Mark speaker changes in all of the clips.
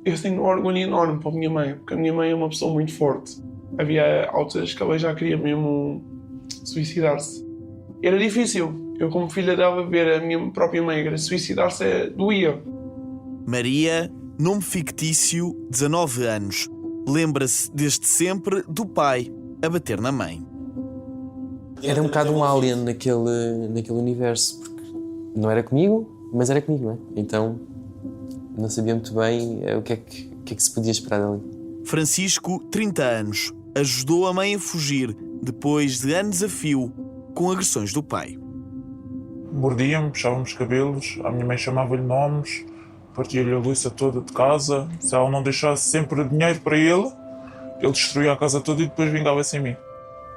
Speaker 1: Eu tenho um orgulho enorme para a minha mãe, porque a minha mãe é uma pessoa muito forte. Havia alturas que ela já queria mesmo suicidar-se. Era difícil. Eu, como filha dela, ver a minha própria mãe querer suicidar-se doía.
Speaker 2: Maria, nome fictício, 19 anos. Lembra-se desde sempre do pai a bater na mãe.
Speaker 3: Era um bocado um alien naquele universo, porque não era comigo, mas era comigo, não é? Então não sabia muito bem o que é que se podia esperar dali.
Speaker 2: Francisco, 30 anos, ajudou a mãe a fugir depois de anos a fio com agressões do pai.
Speaker 4: Mordia-me, puxava-me os cabelos, a minha mãe chamava-lhe nomes, partia-lhe a louça toda de casa. Se ela não deixasse sempre dinheiro para ele destruía a casa toda e depois vingava-se em mim.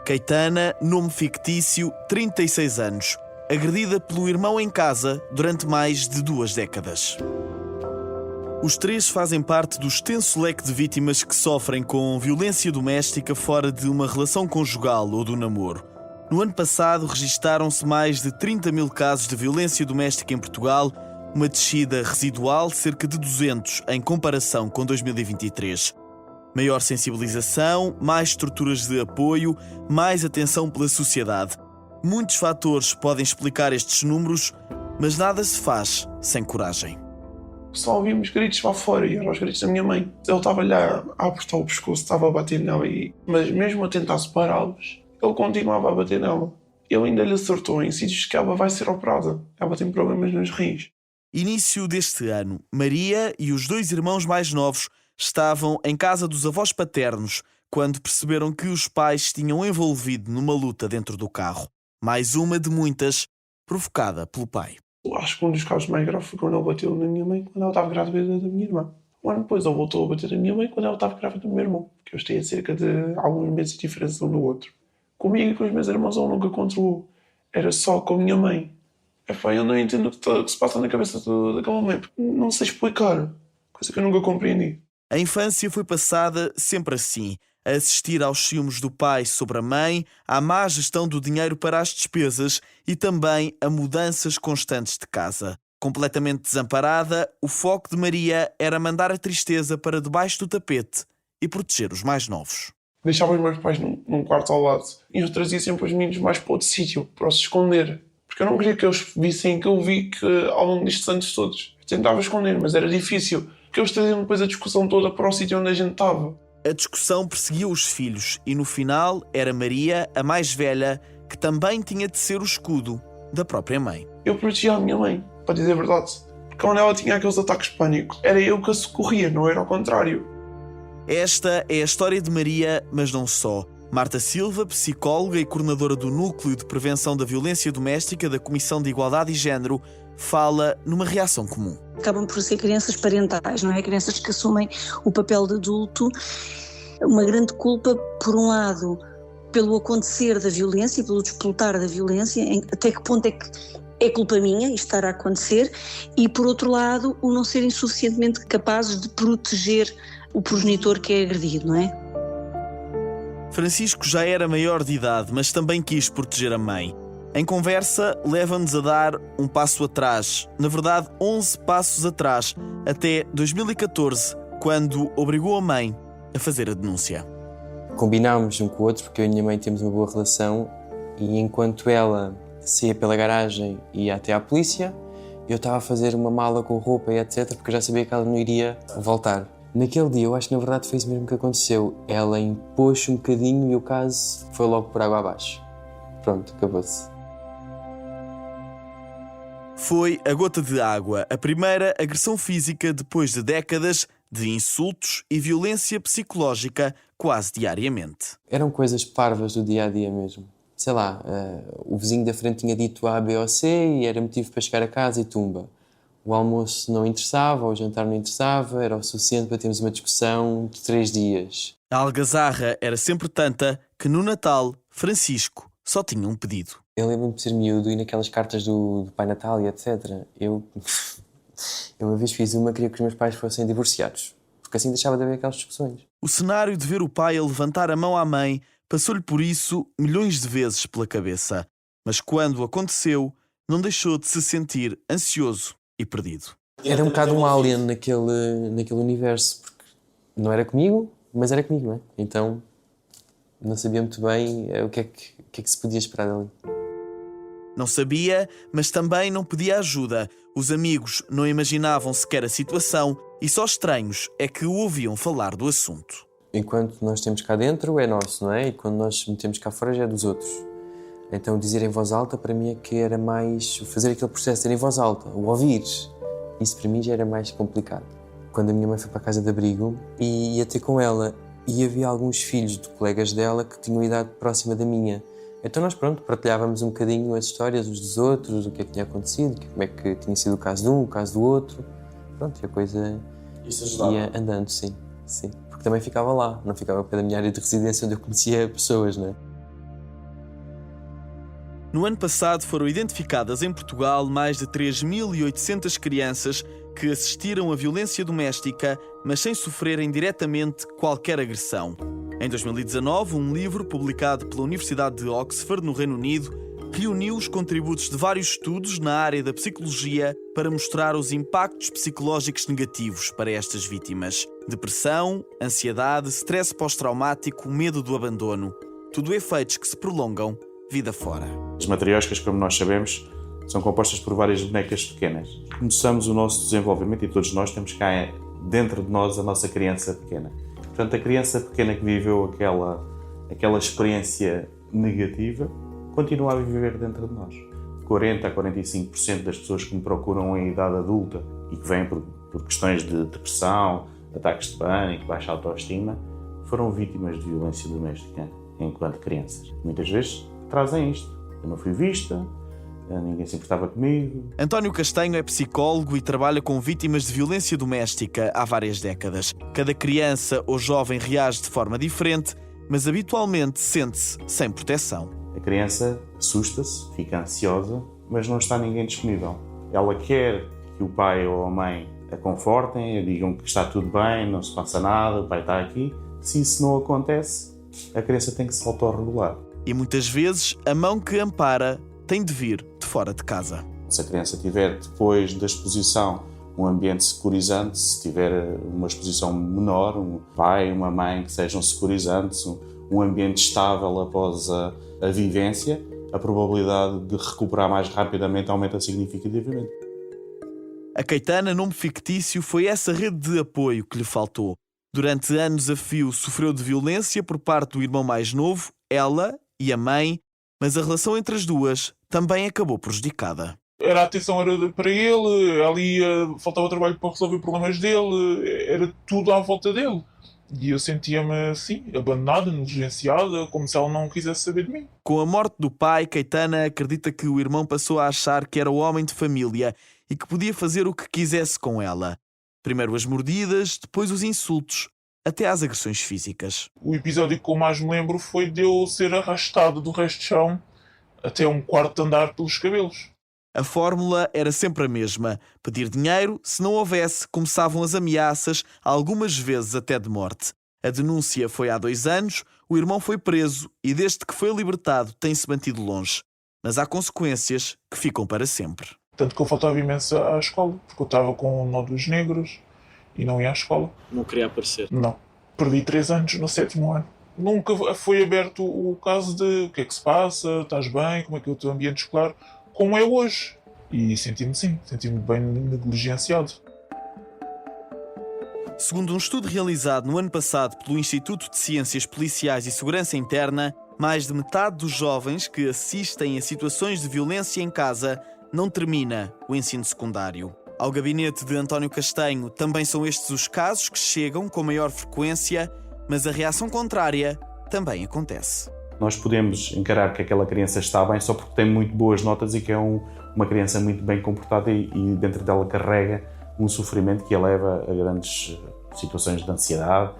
Speaker 2: Caetana, nome fictício, 36 anos, agredida pelo irmão em casa durante mais de 2 décadas. Os 3 fazem parte do extenso leque de vítimas que sofrem com violência doméstica fora de uma relação conjugal ou do namoro. No ano passado, registaram-se mais de 30 mil casos de violência doméstica em Portugal, uma descida residual cerca de 200 em comparação com 2023. Maior sensibilização, mais estruturas de apoio, mais atenção pela sociedade. Muitos fatores podem explicar estes números, mas nada se faz sem coragem.
Speaker 1: Só ouvimos gritos lá fora e eram os gritos da minha mãe. Ele estava-lhe a apertar o pescoço, estava a bater nela, mas mesmo a tentar separá-los, ele continuava a bater nela. Ele ainda lhe acertou em sítios que ela vai ser operada. Ela tem problemas nos rins.
Speaker 2: Início deste ano, Maria e os 2 irmãos mais novos estavam em casa dos avós paternos quando perceberam que os pais se tinham envolvido numa luta dentro do carro. Mais uma de muitas, provocada pelo pai.
Speaker 1: Eu acho que um dos casos mais graves foi quando ele bateu na minha mãe quando ela estava grávida da minha irmã. Um ano depois ele voltou a bater na minha mãe quando ela estava grávida do meu irmão, que eu estive a cerca de alguns meses de diferença um do outro. Comigo e com os meus irmãos ele nunca controlou. Era só com a minha mãe. Eu não entendo o que se passa na cabeça daquela mãe, porque não sei explicar. Coisa que eu nunca compreendi.
Speaker 2: A infância foi passada sempre assim, a assistir aos ciúmes do pai sobre a mãe, à má gestão do dinheiro para as despesas e também a mudanças constantes de casa. Completamente desamparada, o foco de Maria era mandar a tristeza para debaixo do tapete e proteger os mais novos.
Speaker 1: Deixava os meus pais num quarto ao lado e eu trazia sempre os meninos mais para outro sítio, para os esconder. Porque eu não queria que eles vissem que eu vi que ao longo destes anos todos eu tentava esconder, mas era difícil. Porque eles traziam depois a discussão toda para o sítio onde a gente estava.
Speaker 2: A discussão perseguiu os filhos e no final era Maria, a mais velha, que também tinha de ser o escudo da própria mãe.
Speaker 1: Eu protegia a minha mãe, para dizer a verdade. Porque quando ela tinha aqueles ataques de pânico, era eu que a socorria, não era ao contrário.
Speaker 2: Esta é a história de Maria, mas não só. Marta Silva, psicóloga e coordenadora do Núcleo de Prevenção da Violência Doméstica da Comissão de Igualdade e Género, fala numa reação comum.
Speaker 5: Acabam por ser crianças parentais, não é? Crianças que assumem o papel de adulto. Uma grande culpa, por um lado, pelo acontecer da violência, pelo desplotar da violência, até que ponto é que é culpa minha isto estar a acontecer, e por outro lado, o não serem suficientemente capazes de proteger o progenitor que é agredido, não é?
Speaker 2: Francisco já era maior de idade, mas também quis proteger a mãe. Em conversa, leva-nos a dar um passo atrás, na verdade 11 passos atrás, até 2014, quando obrigou a mãe a fazer a denúncia.
Speaker 3: Combinámos um com o outro, porque eu e a minha mãe temos uma boa relação, e enquanto ela saía pela garagem e ia até à polícia, eu estava a fazer uma mala com roupa e etc, porque eu já sabia que ela não iria voltar. Naquele dia, eu acho que na verdade foi isso mesmo que aconteceu. Ela impôs um bocadinho e o caso foi logo por água abaixo. Pronto, acabou-se.
Speaker 2: Foi a gota de água, a primeira agressão física depois de décadas de insultos e violência psicológica quase diariamente.
Speaker 3: Eram coisas parvas do dia-a-dia mesmo. Sei lá, o vizinho da frente tinha dito A, B ou C e era motivo para chegar a casa e tumba. O almoço não interessava, o jantar não interessava, era o suficiente para termos uma discussão de 3 dias.
Speaker 2: A algazarra era sempre tanta que no Natal, Francisco só tinha um pedido.
Speaker 3: Eu lembro-me de ser miúdo e naquelas cartas do Pai Natal e etc. Eu uma vez fiz uma, queria que os meus pais fossem divorciados, porque assim deixava de haver aquelas discussões.
Speaker 2: O cenário de ver o pai a levantar a mão à mãe passou-lhe por isso milhões de vezes pela cabeça. Mas quando aconteceu, não deixou de se sentir ansioso e perdido.
Speaker 3: Era um bocado um alien naquele universo, porque não era comigo, mas era comigo, não é? Então não sabia muito bem o que é que se podia esperar dali.
Speaker 2: Não sabia, mas também não pedia ajuda. Os amigos não imaginavam sequer a situação e só estranhos é que ouviam falar do assunto.
Speaker 3: Enquanto nós temos cá dentro é nosso, não é? E quando nós metemos cá fora já é dos outros. Então dizer em voz alta para mim é que era mais fazer aquele processo de dizer em voz alta, o ouvir. Isso para mim já era mais complicado. Quando a minha mãe foi para a casa de abrigo e ia ter com ela e havia alguns filhos de colegas dela que tinham idade próxima da minha. Então nós, partilhávamos um bocadinho as histórias uns dos outros, o que é que tinha acontecido, como é que tinha sido o caso de um, o caso do outro. Pronto, e a coisa ia andando, sim. Porque também ficava lá, não ficava pela minha área de residência onde eu conhecia pessoas, não é?
Speaker 2: No ano passado foram identificadas em Portugal mais de 3.800 crianças que assistiram a violência doméstica, mas sem sofrerem diretamente qualquer agressão. Em 2019, um livro publicado pela Universidade de Oxford, no Reino Unido, reuniu os contributos de vários estudos na área da psicologia para mostrar os impactos psicológicos negativos para estas vítimas. Depressão, ansiedade, stress pós-traumático, medo do abandono. Tudo efeitos que se prolongam vida fora.
Speaker 6: As matrioscas, como nós sabemos, são compostas por várias bonecas pequenas. Começamos o nosso desenvolvimento e todos nós temos cá dentro de nós a nossa criança pequena. Portanto, a criança pequena que viveu aquela experiência negativa continua a viver dentro de nós. 40% a 45% das pessoas que me procuram em idade adulta e que vêm por questões de depressão, ataques de pânico, baixa autoestima, foram vítimas de violência doméstica enquanto crianças. Muitas vezes trazem isto. Eu não fui vista, ninguém se importava comigo.
Speaker 2: António Castanho é psicólogo e trabalha com vítimas de violência doméstica há várias décadas. Cada criança ou jovem reage de forma diferente, mas habitualmente sente-se sem proteção.
Speaker 6: A criança assusta-se, fica ansiosa, mas não está ninguém disponível. Ela quer que o pai ou a mãe a confortem, a digam que está tudo bem, não se passa nada, o pai está aqui. Se isso não acontece, a criança tem que se autorregular.
Speaker 2: E muitas vezes a mão que ampara tem de vir de fora de casa.
Speaker 6: Se a criança tiver, depois da exposição, um ambiente securizante, se tiver uma exposição menor, um pai, uma mãe que sejam securizantes, um ambiente estável após a vivência, a probabilidade de recuperar mais rapidamente aumenta significativamente.
Speaker 2: A Caetana, nome fictício, foi essa rede de apoio que lhe faltou. Durante anos a fio sofreu de violência por parte do irmão mais novo, ela e a mãe, mas a relação entre as duas também acabou prejudicada.
Speaker 4: A atenção era para ele, ali faltava trabalho para resolver problemas dele, era tudo à volta dele. E eu sentia-me assim, abandonada, negligenciada, como se ela não quisesse saber de mim.
Speaker 2: Com a morte do pai, Caetana acredita que o irmão passou a achar que era o homem de família e que podia fazer o que quisesse com ela. Primeiro as mordidas, depois os insultos, até às agressões físicas.
Speaker 4: O episódio que eu mais me lembro foi de eu ser arrastado do resto de chão até um quarto andar pelos cabelos.
Speaker 2: A fórmula era sempre a mesma. Pedir dinheiro, se não houvesse, começavam as ameaças, algumas vezes até de morte. A denúncia foi há 2 anos, o irmão foi preso e desde que foi libertado tem-se mantido longe. Mas há consequências que ficam para sempre.
Speaker 4: Tanto que eu faltava imenso à escola, porque eu estava com o nó dos negros e não ia à escola.
Speaker 7: Não queria aparecer?
Speaker 4: Não. Perdi 3 anos no 7º ano. Nunca foi aberto o caso de o que é que se passa, estás bem, como é que é o teu ambiente escolar, como é hoje. E senti-me bem negligenciado.
Speaker 2: Segundo um estudo realizado no ano passado pelo Instituto de Ciências Policiais e Segurança Interna, mais de metade dos jovens que assistem a situações de violência em casa não termina o ensino secundário. Ao gabinete de António Castanho também são estes os casos que chegam com maior frequência, mas a reação contrária também acontece.
Speaker 6: Nós podemos encarar que aquela criança está bem só porque tem muito boas notas e que é uma criança muito bem comportada e dentro dela carrega um sofrimento que a leva a grandes situações de ansiedade,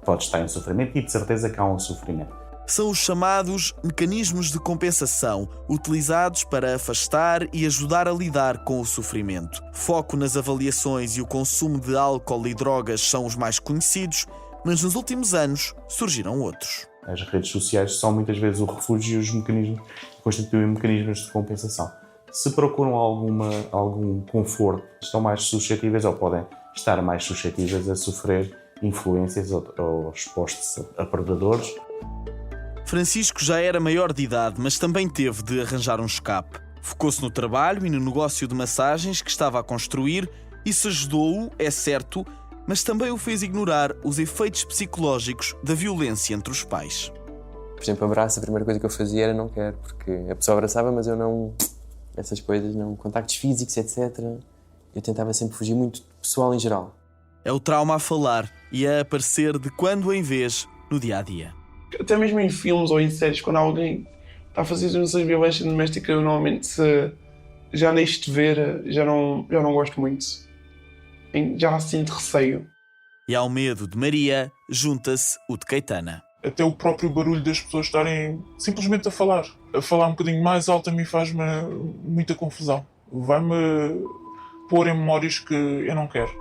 Speaker 6: pode estar em sofrimento e de certeza que há um sofrimento.
Speaker 2: São os chamados mecanismos de compensação, utilizados para afastar e ajudar a lidar com o sofrimento. Foco nas avaliações e o consumo de álcool e drogas são os mais conhecidos, mas nos últimos anos surgiram outros.
Speaker 6: As redes sociais são muitas vezes o refúgio e os mecanismos constituem mecanismos de compensação. Se procuram algum conforto, estão mais suscetíveis ou podem estar mais suscetíveis a sofrer influências ou expostos a predadores.
Speaker 2: Francisco já era maior de idade, mas também teve de arranjar um escape. Focou-se no trabalho e no negócio de massagens que estava a construir. Isso ajudou-o, é certo, mas também o fez ignorar os efeitos psicológicos da violência entre os pais.
Speaker 3: Por exemplo, abraço, a primeira coisa que eu fazia era não quero, porque a pessoa abraçava, mas eu não... Essas coisas, não, contactos físicos, etc. Eu tentava sempre fugir muito do pessoal em geral.
Speaker 2: É o trauma a falar e a aparecer de quando em vez no dia-a-dia.
Speaker 1: Até mesmo em filmes ou em séries, quando alguém está a fazer denúncias de violência doméstica, eu normalmente se já deixo de ver, já não gosto muito. Já sinto receio.
Speaker 2: E ao medo de Maria, junta-se o de Caetana.
Speaker 4: Até o próprio barulho das pessoas estarem simplesmente a falar um bocadinho mais alto a mim faz-me muita confusão. Vai-me pôr em memórias que eu não quero.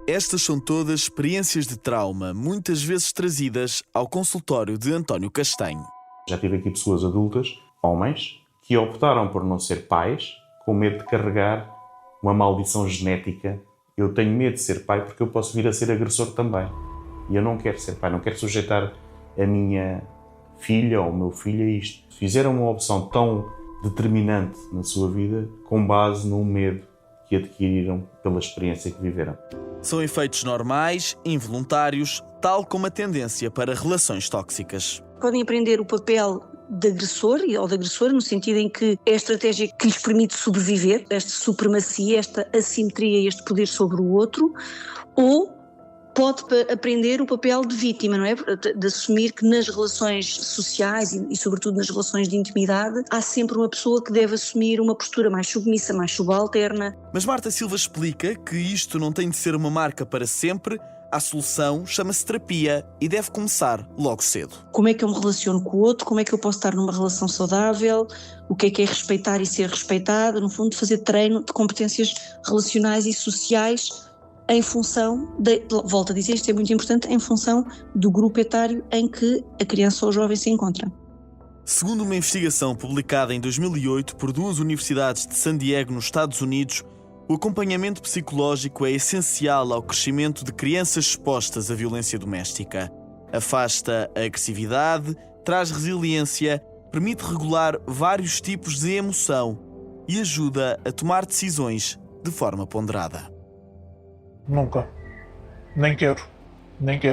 Speaker 2: Estas são todas experiências de trauma, muitas vezes trazidas ao consultório de António Castanho.
Speaker 6: Já tive aqui pessoas adultas, homens, que optaram por não ser pais, com medo de carregar uma maldição genética. Eu tenho medo de ser pai porque eu posso vir a ser agressor também. E eu não quero ser pai, não quero sujeitar a minha filha ou o meu filho a isto. Fizeram uma opção tão determinante na sua vida com base no medo que adquiriram pela experiência que viveram.
Speaker 2: São efeitos normais, involuntários, tal como a tendência para relações tóxicas.
Speaker 5: Podem aprender o papel de agressor ou de agressora, no sentido em que é a estratégia que lhes permite sobreviver, esta supremacia, esta assimetria, este poder sobre o outro, ou pode aprender o papel de vítima, não é? De assumir que nas relações sociais e sobretudo nas relações de intimidade, há sempre uma pessoa que deve assumir uma postura mais submissa, mais subalterna.
Speaker 2: Mas Marta Silva explica que isto não tem de ser uma marca para sempre. A solução chama-se terapia e deve começar logo cedo.
Speaker 5: Como é que eu me relaciono com o outro? Como é que eu posso estar numa relação saudável? O que é respeitar e ser respeitada? No fundo, fazer treino de competências relacionais e sociais em função, volto a dizer, isto é muito importante, em função do grupo etário em que a criança ou o jovem se encontra.
Speaker 2: Segundo uma investigação publicada em 2008 por 2 universidades de San Diego, nos Estados Unidos, o acompanhamento psicológico é essencial ao crescimento de crianças expostas à violência doméstica. Afasta a agressividade, traz resiliência, permite regular vários tipos de emoção e ajuda a tomar decisões de forma ponderada.
Speaker 4: Nunca. Nem quero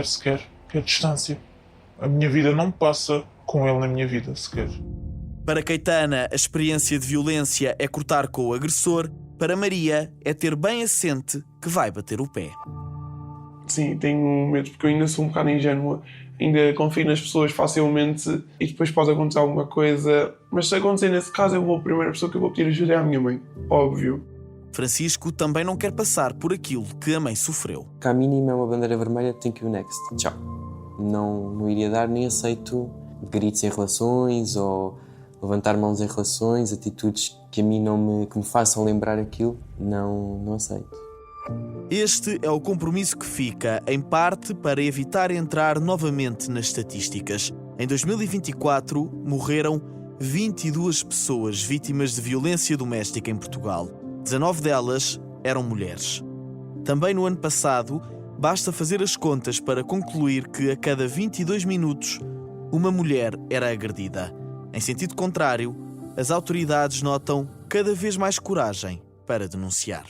Speaker 4: sequer. Quero distância. A minha vida não passa com ele na minha vida sequer.
Speaker 2: Para Caetana, a experiência de violência é cortar com o agressor. Para Maria, é ter bem assente que vai bater o pé.
Speaker 1: Sim, tenho medo porque eu ainda sou um bocado ingênua. Ainda confio nas pessoas facilmente e depois pode acontecer alguma coisa. Mas se acontecer nesse caso, a primeira pessoa que eu vou pedir ajuda é a minha mãe. Óbvio.
Speaker 2: Francisco também não quer passar por aquilo que a mãe sofreu.
Speaker 3: Que à mínima é uma bandeira vermelha, thank you next. Tchau. Não iria dar, nem aceito gritos em relações ou levantar mãos em relações, atitudes que a mim que me façam lembrar aquilo, não aceito.
Speaker 2: Este é o compromisso que fica, em parte, para evitar entrar novamente nas estatísticas. Em 2024, morreram 22 pessoas vítimas de violência doméstica em Portugal. 19 delas eram mulheres. Também no ano passado, basta fazer as contas para concluir que a cada 22 minutos, uma mulher era agredida. Em sentido contrário, as autoridades notam cada vez mais coragem para denunciar.